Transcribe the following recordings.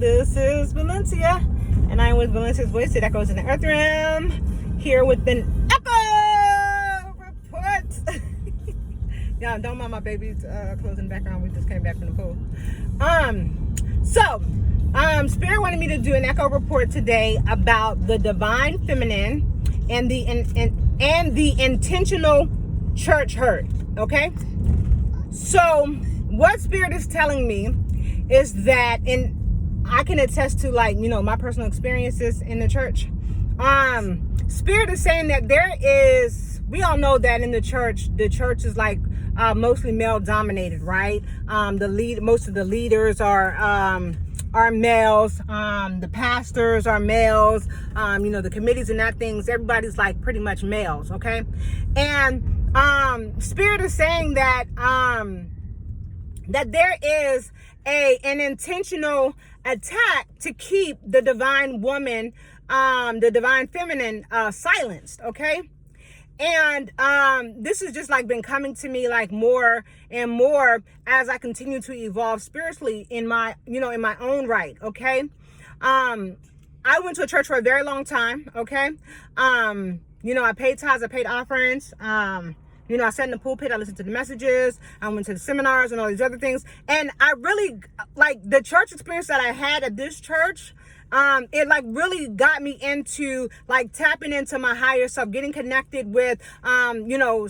This is Valencia, and I'm with Valencia's voice. It echoes in the earth realm, here with an Echo Report. Yeah, don't mind my baby's clothes in the background. We just came back from the pool. Spirit wanted me to do an Echo Report today about the divine feminine and the intentional church hurt. Okay, so what Spirit is telling me is that, and I can attest to, like, my personal experiences in the church. Spirit is saying that we all know that in the church is like mostly male dominated, right? Most of the leaders are males. The pastors are males. The committees and that things, everybody's like pretty much males, okay? And Spirit is saying that that there is an intentional attack to keep the divine woman, the divine feminine, silenced, okay? And this has just like been coming to me like more and more as I continue to evolve spiritually in my own right, okay? I went to a church for a very long time, okay? I paid tithes, I paid offerings, I sat in the pulpit, I listened to the messages, I went to the seminars and all these other things. And I really, like, the church experience that I had at this church, it like really got me into like tapping into my higher self, getting connected with,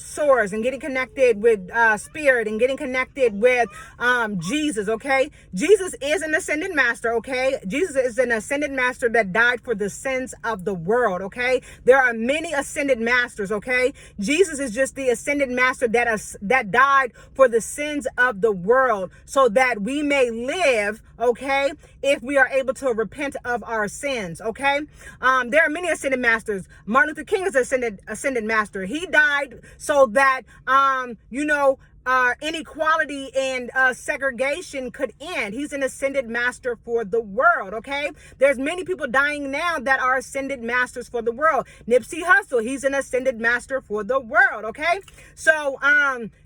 source, and getting connected with Spirit, and getting connected with Jesus, okay? Jesus is an ascended master, okay? Jesus is an ascended master that died for the sins of the world, okay? There are many ascended masters, okay? Jesus is just the ascended master that died for the sins of the world so that we may live, okay, if we are able to repent of our sins, okay? There are many ascended masters. Martin Luther King is an ascended master. He died so that, inequality and segregation could end. He's an ascended master for the world, okay? There's many people dying now that are ascended masters for the world. Nipsey Hussle, he's an ascended master for the world, okay? So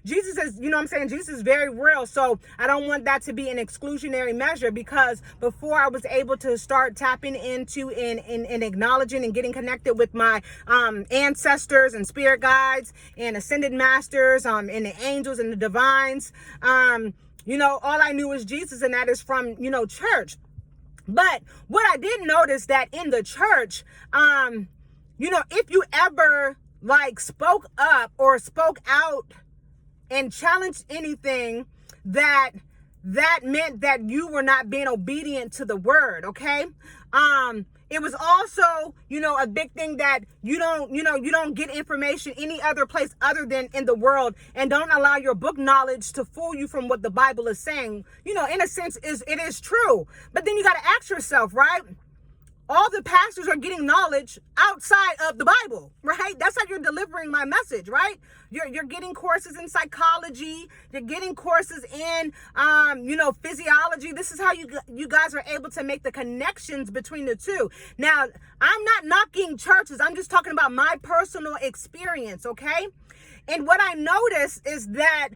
Jesus is, Jesus is very real. So I don't want that to be an exclusionary measure, because before I was able to start tapping into and acknowledging and getting connected with my ancestors and spirit guides and ascended masters and the angels and the divines, all I knew was Jesus, and that is from, church. But what I did notice that in the church, if you ever like spoke up or spoke out and challenged anything, that meant that you were not being obedient to the word, okay? It was also, a big thing that you don't get information any other place other than in the world, and don't allow your book knowledge to fool you from what the Bible is saying. In a sense, it is true. But then you got to ask yourself, right? All the pastors are getting knowledge outside of the Bible, right? That's how you're delivering my message, right? You're getting courses in psychology. You're getting courses in, physiology. This is how you guys are able to make the connections between the two. Now, I'm not knocking churches. I'm just talking about my personal experience, okay? And what I noticed is that,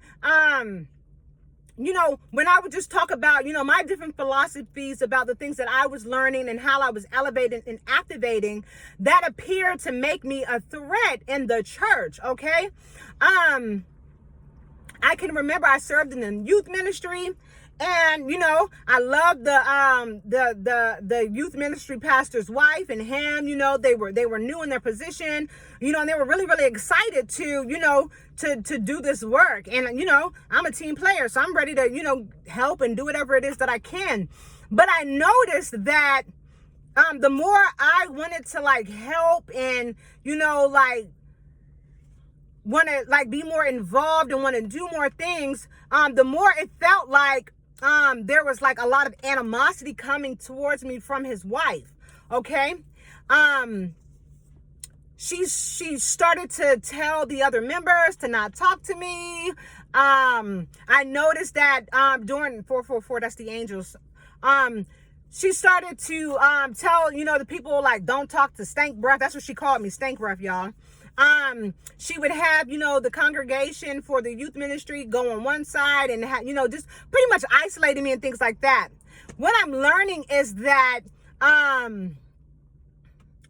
when I would just talk about, my different philosophies about the things that I was learning and how I was elevating and activating, that appeared to make me a threat in the church, okay? I can remember I served in the youth ministry, and, I loved the youth ministry pastor's wife and him. They were new in their position, and they were really, really excited to, to do this work. And, I'm a team player, so I'm ready to, help and do whatever it is that I can. But I noticed that the more I wanted to like help and, want to like be more involved and want to do more things, the more it felt like there was like a lot of animosity coming towards me from his wife, okay? She started to tell the other members to not talk to me. I noticed that during 444, that's the angels, she started to tell, the people, like, don't talk to stank breath. That's what she called me, stank breath, y'all. She would have, the congregation for the youth ministry go on one side and, just pretty much isolating me and things like that. What I'm learning is that,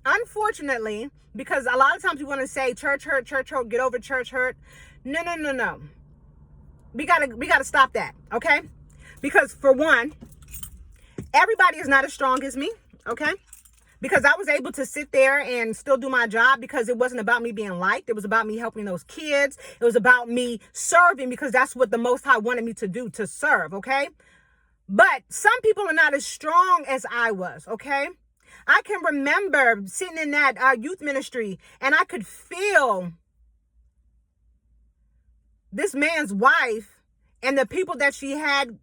unfortunately, because a lot of times we want to say church hurt, get over church hurt. No, no, no, no. We gotta stop that, okay? Because for one, everybody is not as strong as me, okay? Because I was able to sit there and still do my job because it wasn't about me being liked. It was about me helping those kids. It was about me serving because that's what the Most High wanted me to do, to serve, okay? But some people are not as strong as I was, okay? I can remember sitting in that youth ministry and I could feel this man's wife and the people that she had,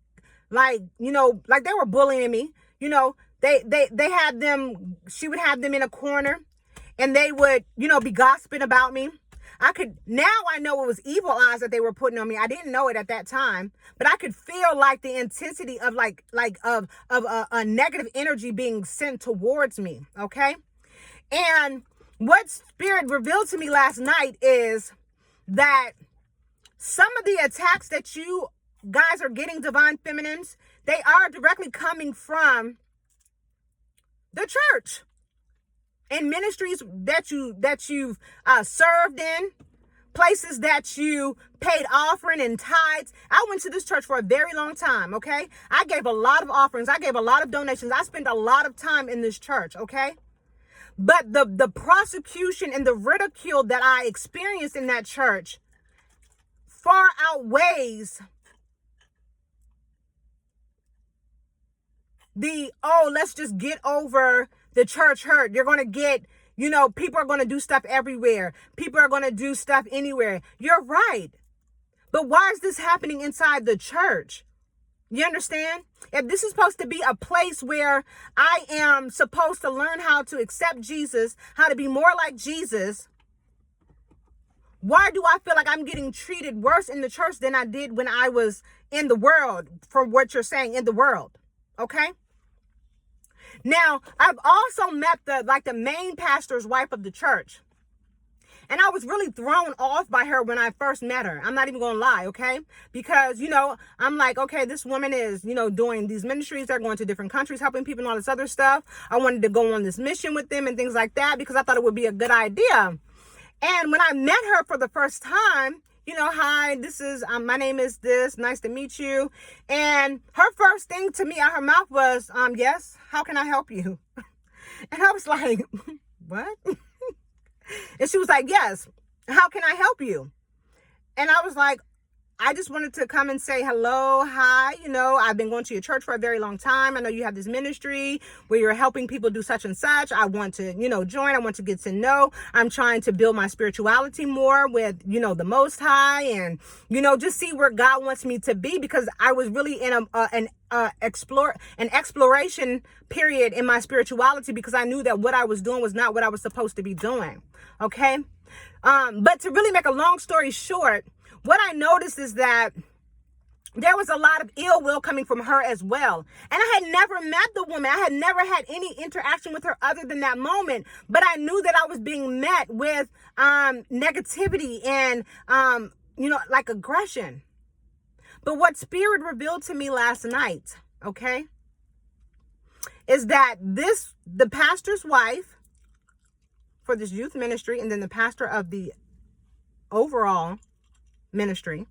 like, you know, like they were bullying me, you know. They had them, she would have them in a corner and they would, you know, be gossiping about me. Now I know it was evil eyes that they were putting on me. I didn't know it at that time, but I could feel like the intensity of a negative energy being sent towards me. Okay. And what Spirit revealed to me last night is that some of the attacks that you guys are getting, divine feminines, they are directly coming from the church and ministries that you've served in, places that you paid offering and tithes. I went to this church for a very long time, okay? I gave a lot of offerings. I gave a lot of donations. I spent a lot of time in this church, okay? But the prosecution and the ridicule that I experienced in that church far outweighs let's just get over the church hurt. You're going to get, you know, people are going to do stuff everywhere. People are going to do stuff anywhere. You're right. But why is this happening inside the church? You understand? If this is supposed to be a place where I am supposed to learn how to accept Jesus, how to be more like Jesus, why do I feel like I'm getting treated worse in the church than I did when I was in the world, from what you're saying, in the world? Okay? Now, I've also met the main pastor's wife of the church. And I was really thrown off by her when I first met her. I'm not even going to lie, okay? Because, you know, I'm like, okay, this woman is, you know, doing these ministries. They're going to different countries, helping people and all this other stuff. I wanted to go on this mission with them and things like that because I thought it would be a good idea. And when I met her for the first time, you know, hi, this is, my name is this, nice to meet you. And her first thing to me out her mouth was, yes, how can I help you? And I was like, what? And she was like, yes, how can I help you? And I was like, I just wanted to come and say hello, hi, you know, I've been going to your church for a very long time. I know you have this ministry where you're helping people do such and such. I want to, you know, join. I want to get to know. I'm trying to build my spirituality more with, you know, the Most High and, you know, just see where God wants me to be, because I was really in an exploration period in my spirituality, because I knew that what I was doing was not what I was supposed to be doing. Okay. But to really make a long story short, what I noticed is that there was a lot of ill will coming from her as well. And I had never met the woman. I had never had any interaction with her other than that moment. But I knew that I was being met with negativity and, you know, like aggression. But what Spirit revealed to me last night, okay, is that the pastor's wife for this youth ministry and then the pastor of the overall ministry,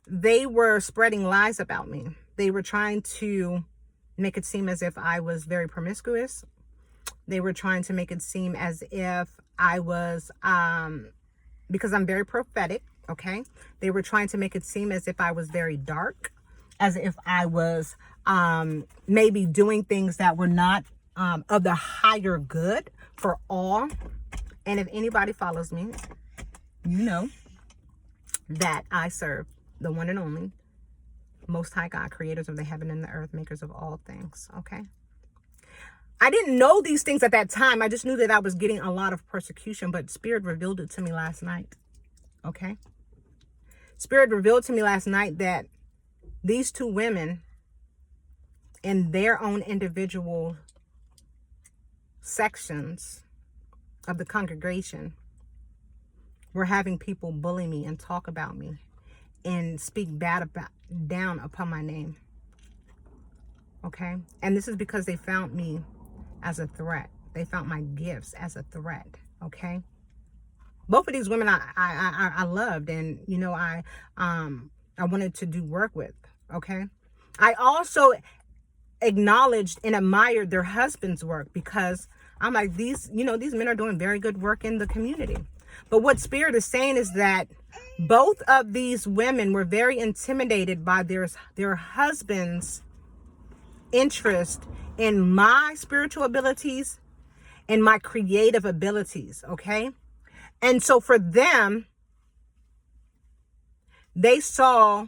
they were spreading lies about me. They were trying to make it seem as if I was very promiscuous. They were trying to make it seem as if I was, because I'm very prophetic, okay? They were trying to make it seem as if I was very dark, as if I was maybe doing things that were not of the higher good for all. And if anybody follows me, you know that I serve the one and only Most High God, creators of the heaven and the earth, makers of all things, okay? I didn't know these things at that time. I just knew that I was getting a lot of persecution, but Spirit revealed it to me last night, okay? Spirit revealed to me last night that these two women in their own individual sections of the congregation were having people bully me and talk about me and speak down upon my name. Okay. And this is because they found me as a threat. They found my gifts as a threat. Okay. Both of these women I loved, and I wanted to do work with. Okay. I also acknowledged and admired their husband's work, because I'm like, these men are doing very good work in the community. But what Spirit is saying is that both of these women were very intimidated by their husband's interest in my spiritual abilities and my creative abilities. Okay. And so for them, they saw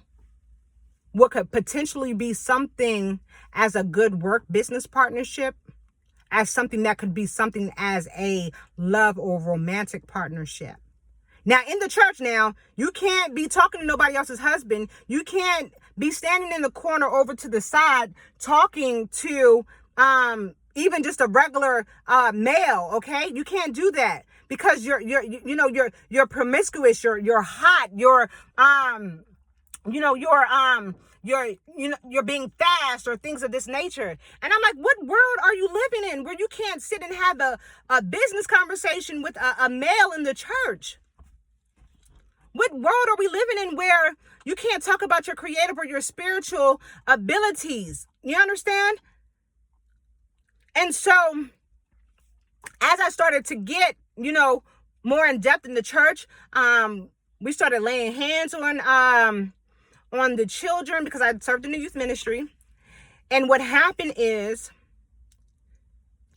what could potentially be something as a good work business partnership, as something that could be something as a love or romantic partnership. Now, in the church now, you can't be talking to nobody else's husband. You can't be standing in the corner over to the side talking to even just a regular male. Okay, you can't do that, because you're promiscuous. You're hot. You're being fast, or things of this nature. And I'm like, what world are you living in where you can't sit and have a business conversation with a male in the church? What world are we living in where you can't talk about your creative or your spiritual abilities? You understand? And so as I started to get, more in depth in the church, we started laying hands on the children, because I served in the youth ministry. And what happened is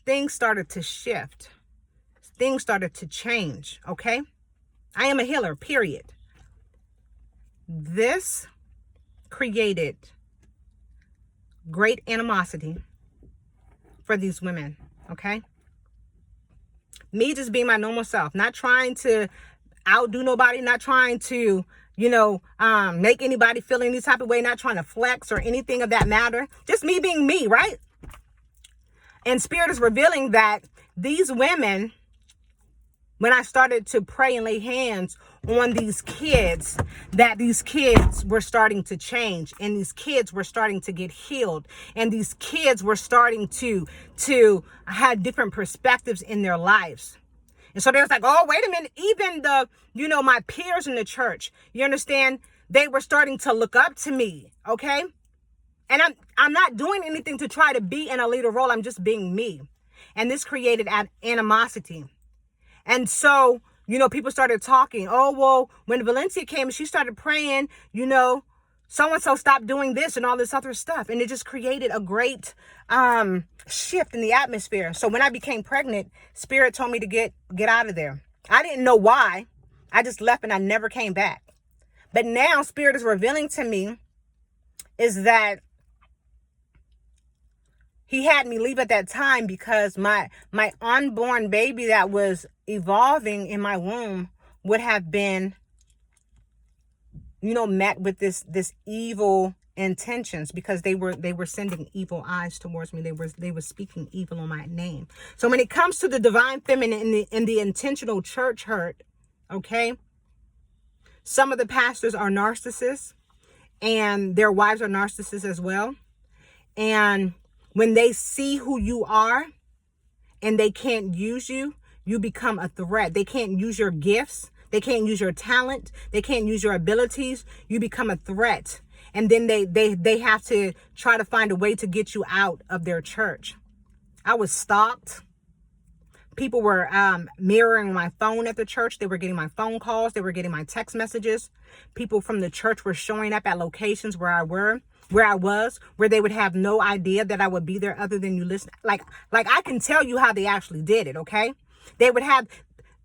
things started to shift. Things started to change. Okay. I am a healer, period. This created great animosity for these women. Okay. Me just being my normal self, not trying to outdo nobody, not trying to, make anybody feel any type of way, not trying to flex or anything of that matter. Just me being me, right? And Spirit is revealing that these women, when I started to pray and lay hands on these kids, that these kids were starting to change, and these kids were starting to get healed, and these kids were starting to have different perspectives in their lives. And so they was like, oh, wait a minute. Even my peers in the church, you understand, they were starting to look up to me. Okay. And I'm not doing anything to try to be in a leader role. I'm just being me. And this created animosity. And so, people started talking. Oh, well, when Valencia came, she started praying, so-and-so stopped doing this and all this other stuff. And it just created a great shift in the atmosphere. So when I became pregnant, Spirit told me to get out of there. I didn't know why. I just left and I never came back. But now Spirit is revealing to me is that He had me leave at that time because my unborn baby that was evolving in my womb would have been, met with this evil intentions, because they were sending evil eyes towards me. They were speaking evil on my name. So when it comes to the divine feminine in the intentional church hurt, okay, some of the pastors are narcissists, and their wives are narcissists as well. And when they see who you are and they can't use you, you become a threat. They can't use your gifts. They can't use your talent. They can't use your abilities. You become a threat. And then they have to try to find a way to get you out of their church. I was stalked. People were mirroring my phone at the church. They were getting my phone calls. They were getting my text messages. People from the church were showing up at locations where I was, where they would have no idea that I would be there other than you listen. Like I can tell you how they actually did it. Okay. They would have,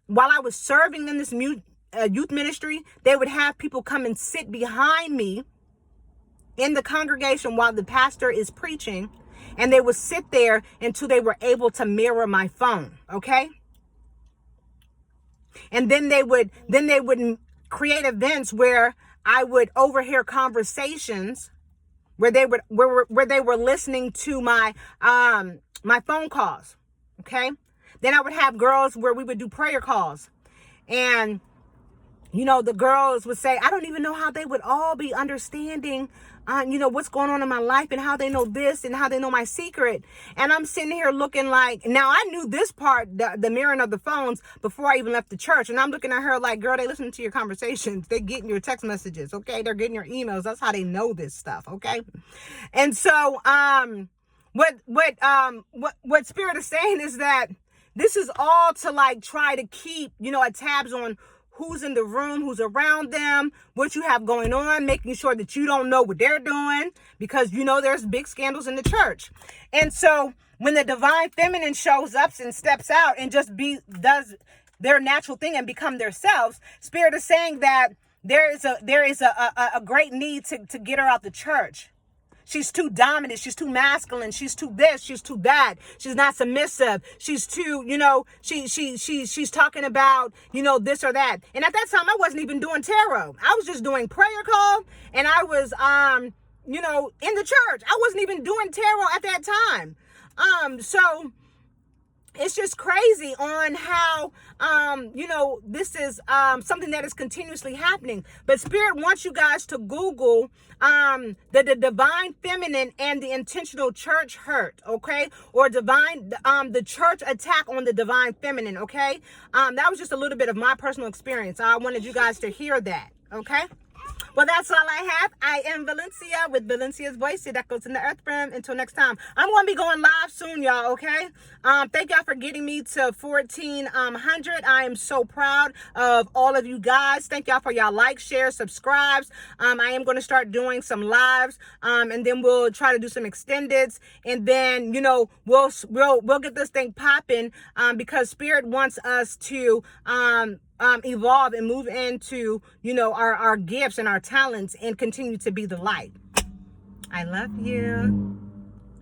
while I was serving in this youth ministry, they would have people come and sit behind me in the congregation while the pastor is preaching, and they would sit there until they were able to mirror my phone. Okay. And then they would create events where I would overhear conversations where they were listening to my phone calls. Okay. Then I would have girls where we would do prayer calls, and you know, the girls would say, I don't even know how they would all be understanding, you know, what's going on in my life and how they know this and how they know my secret. And I'm sitting here looking like, now I knew this part, the mirroring of the phones, before I even left the church. And I'm looking at her like, girl, they listen to your conversations. They getting your text messages. Okay. They're getting your emails. That's how they know this stuff. Okay. And so, what Spirit is saying is that this is all to like try to keep, you know, a tabs on who's in the room, who's around them, what you have going on, making sure that you don't know what they're doing, because you know there's big scandals in the church. And so when the divine feminine shows up and steps out and just does their natural thing and become themselves, Spirit is saying that there is a great need to get her out the church. She's too dominant. She's too masculine. She's too this. She's too that. She's not submissive. She's too, you know, she's talking about, you know, this or that. And at that time, I wasn't even doing tarot. I was just doing prayer call, and I was, you know, in the church. I wasn't even doing tarot at that time. So it's just crazy on how, you know, this is something that is continuously happening. But Spirit wants you guys to Google the divine feminine and the intentional church hurt, okay? Or the church attack on the divine feminine, okay? That was just a little bit of my personal experience. I wanted you guys to hear that, okay? Well, that's all I have. I am Valencia with Valencia's voice. That goes in the earth realm. Until next time, I'm going to be going live soon, y'all, okay? Thank y'all for getting me to 1,400. I am so proud of all of you guys. Thank y'all for y'all likes, shares, subscribes. I am going to start doing some lives, and then we'll try to do some extendeds, and then, you know, we'll get this thing popping, because Spirit wants us to evolve and move into, you know, our gifts and our talents and continue to be the light. I love you.